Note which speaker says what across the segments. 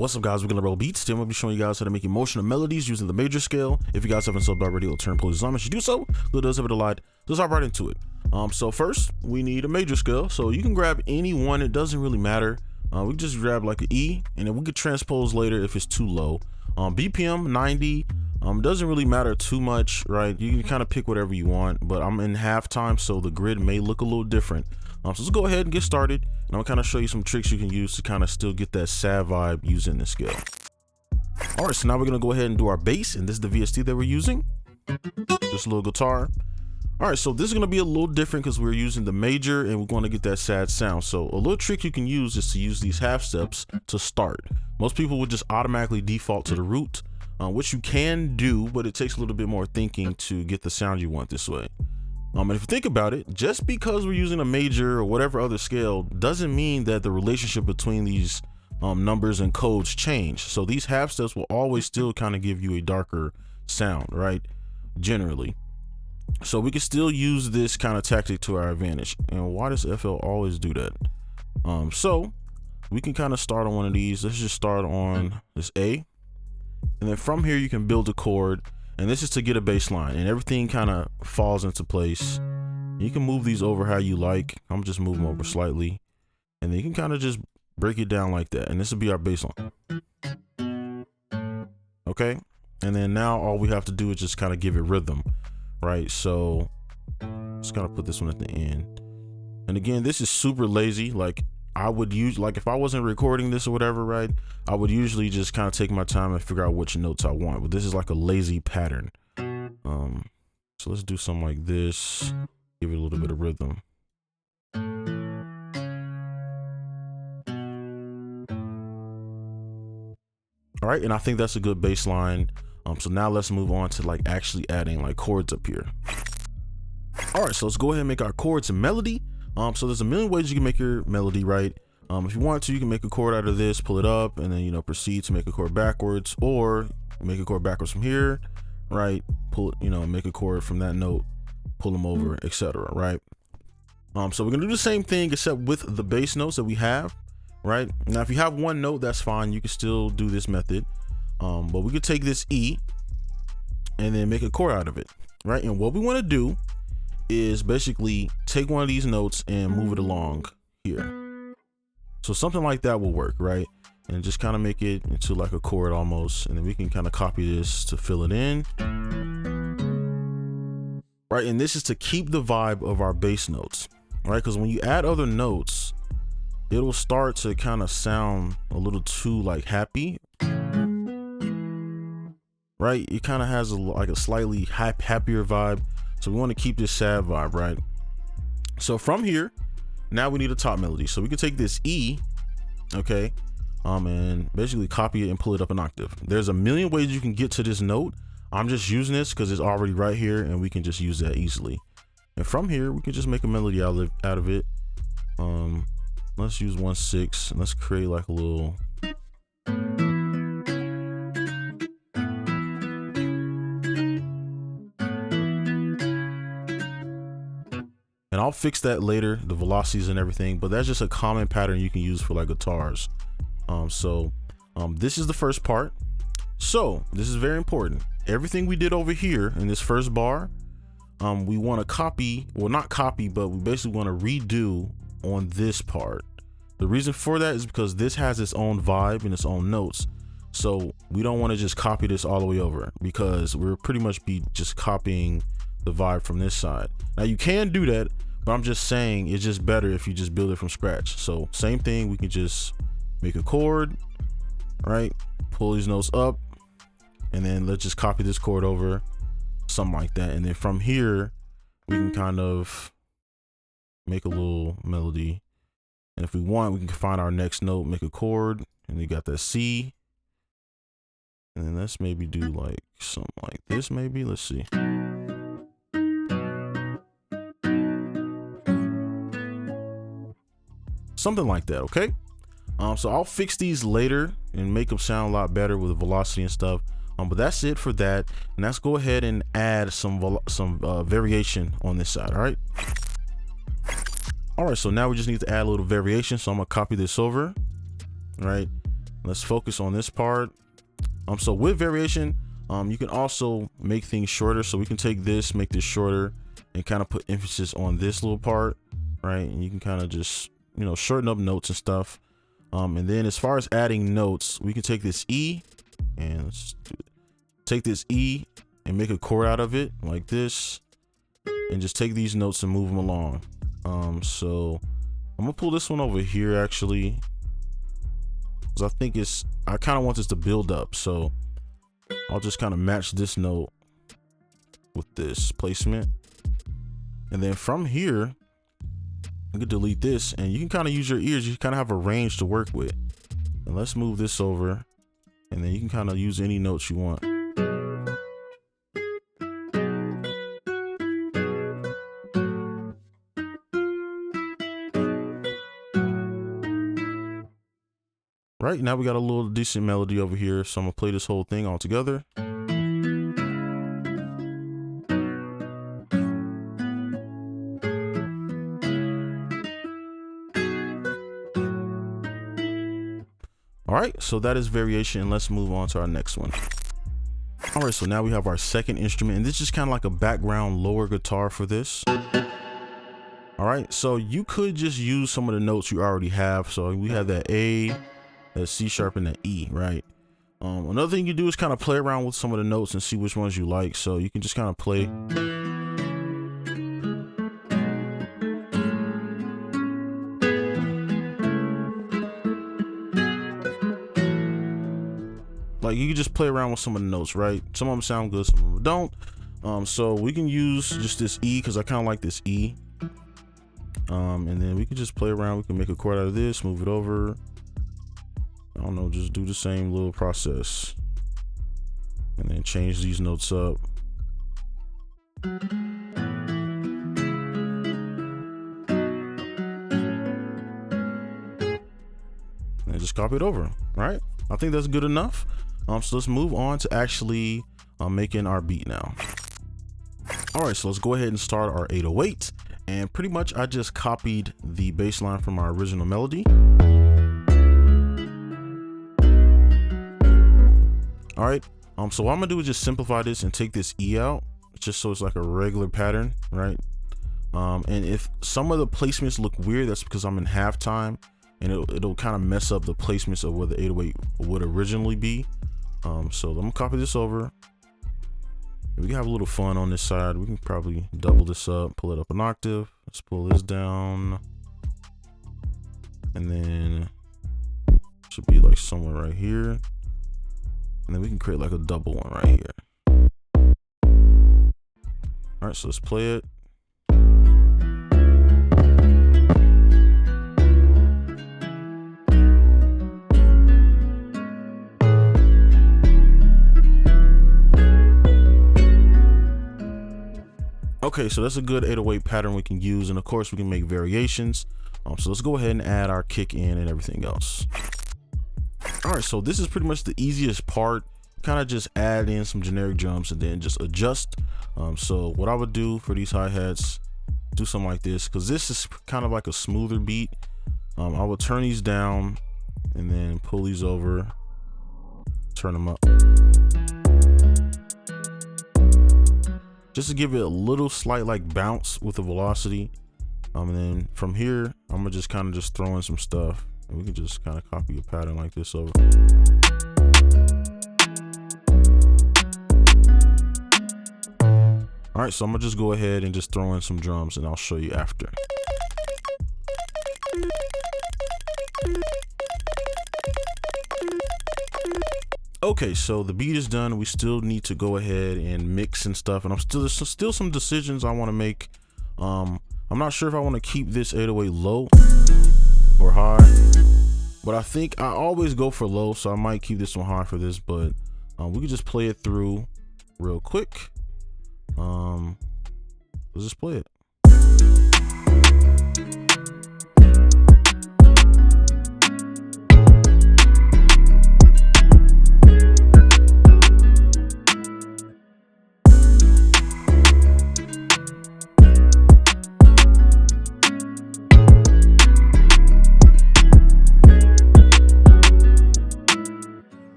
Speaker 1: What's up, guys? We're gonna roll beats. Today I'm gonna be showing you guys how to make emotional melodies using the major scale. If you guys haven't subbed already, it'll turn please on. If you do so, it does have it a lot. Let's hop right into it. So first we need a major scale. So you can grab any one, it doesn't really matter. We just grab like an E, and then we could transpose later if it's too low. BPM 90. Doesn't really matter too much, right? You can kind of pick whatever you want, but I'm in halftime, so the grid may look a little different. So let's go ahead and get started, and I'll kind of show you some tricks you can use to kind of still get that sad vibe using this scale. All right, so now we're gonna go ahead and do our bass, and this is the VST that we're using. Just a little guitar. All right, so this is gonna be a little different because we're using the major and we're going to get that sad sound. So a little trick you can use is to use these half steps to start. Most people would just automatically default to the root, which you can do, but it takes a little bit more thinking to get the sound you want this way. And if you think about it, just because we're using a major or whatever other scale doesn't mean that the relationship between these numbers and codes change. So these half steps will always still kind of give you a darker sound, right? Generally. So we can still use this kind of tactic to our advantage. And why does FL always do that? So we can kind of start on one of these. Let's just start on this A. And then from here you can build a chord. And this is to get a bass line, and everything kind of falls into place. You can move these over how you like. I'm just moving over slightly. And then you can kind of just break it down like that. And this will be our bass line. Okay. And then now all we have to do is just kind of give it rhythm, right? So just kind of put this one at the end. And again, this is super lazy. Like I would use, like if I wasn't recording this or whatever, right, I would usually just kind of take my time and figure out which notes I want, but this is like a lazy pattern. So let's do something like this, give it a little bit of rhythm. All right, and I think that's a good bass line. So now let's move on to like actually adding like chords up here. All right, so let's go ahead and make our chords and melody. So there's a million ways you can make your melody, right? If you want to, you can make a chord out of this, pull it up, and then, you know, proceed to make a chord backwards, or make a chord backwards from here, right? Pull, you know, make a chord from that note, pull them over, etc. Right? So we're gonna do the same thing except with the bass notes that we have, right? Now, if you have one note, that's fine. You can still do this method, but we could take this E and then make a chord out of it, right? And what we want to do is basically take one of these notes and move it along here. So something like that will work, right? And just kind of make it into like a chord almost, and then we can kind of copy this to fill it in, right? And this is to keep the vibe of our bass notes, right? Because when you add other notes, it'll start to kind of sound a little too like happy, right? It kind of has like a slightly happier vibe. So we want to keep this sad vibe, right? So from here, now we need a top melody. So we can take this E, okay, and basically copy it and pull it up an octave. There's a million ways you can get to this note. I'm just using this because it's already right here, and we can just use that easily. And from here, we can just make a melody out of it. Let's use 1/6, and let's create like a little. And I'll fix that later, the velocities and everything, but that's just a common pattern you can use for like guitars. This is the first part. So this is very important. Everything we did over here in this first bar, we want to copy, well, not copy, but we basically want to redo on this part. The reason for that is because this has its own vibe and its own notes. So we don't want to just copy this all the way over, because we're pretty much be just copying the vibe from this side. Now you can do that, but I'm just saying it's just better if you just build it from scratch. So same thing, we can just make a chord, right? Pull these notes up, and then let's just copy this chord over, something like that. And then from here, we can kind of make a little melody. And if we want, we can find our next note, make a chord, and we got that C. And then let's maybe do like something like this, maybe. Let's see. Something like that, okay? So I'll fix these later and make them sound a lot better with the velocity and stuff. But that's it for that. And let's go ahead and add some variation on this side, all right? All right, so now we just need to add a little variation. So I'm gonna copy this over, right? Let's focus on this part. So with variation, you can also make things shorter. So we can take this, make this shorter, and kind of put emphasis on this little part, right? And you can kind of just, you know, shorten up notes and stuff. And then as far as adding notes, we can take this E and let's take this E and make a chord out of it like this, and just take these notes and move them along. So I'm gonna pull this one over here actually, because I kind of want this to build up. So I'll just kind of match this note with this placement. And then from here, you can delete this and you can kind of use your ears. You kind of have a range to work with. And let's move this over, and then you can kind of use any notes you want. Right, now we got a little decent melody over here, so I'm gonna play this whole thing all together. All right, so that is variation, and let's move on to our next one. All right, so now we have our second instrument, and this is kind of like a background lower guitar for this. All right, so you could just use some of the notes you already have. So we have that A, that C sharp, and that E, right? Another thing you do is kind of play around with some of the notes and see which ones you like. So you can just kind of play. Like you can just play around with some of the notes, right? Some of them sound good, some of them don't. So we can use just this E because I kind of like this E. And then we can just play around. We can make a chord out of this, move it over. I don't know, just do the same little process. And then change these notes up. And just copy it over, right? I think that's good enough. So let's move on to actually making our beat now. All right, so let's go ahead and start our 808. And pretty much I just copied the bass line from our original melody. All right, so what I'm gonna do is just simplify this and take this E out, just so it's like a regular pattern, right? And if some of the placements look weird, that's because I'm in halftime, and it'll kind of mess up the placements of where the 808 would originally be. So I'm gonna copy this over. We can have a little fun on this side. We can probably double this up, pull it up an octave. Let's pull this down. And then should be like somewhere right here. And then we can create like a double one right here. All right, so let's play it. Okay, so that's a good 808 pattern we can use, and of course we can make variations. So let's go ahead and add our kick in and everything else. All right, so this is pretty much the easiest part. Kind of just add in some generic drums and then just adjust. So what I would do for these hi-hats, do something like this, because this is kind of like a smoother beat. I would turn these down and then pull these over, turn them up. Just to give it a little slight like bounce with the velocity. And then from here, I'm gonna just kind of just throw in some stuff, and we can just kind of copy a pattern like this over. All right, so I'm gonna just go ahead and just throw in some drums, and I'll show you after. Okay, so the beat is done. We still need to go ahead and mix and stuff, and there's still some decisions I want to make. I'm not sure if I want to keep this 808 low or high, but I think I always go for low, so I might keep this one high for this. But we can just play it through real quick. Let's just play it.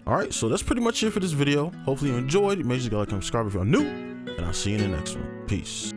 Speaker 1: All right, so that's pretty much it for this video. Hopefully you enjoyed. Make sure you like and subscribe if you're new, and I'll see you in the next one. Peace.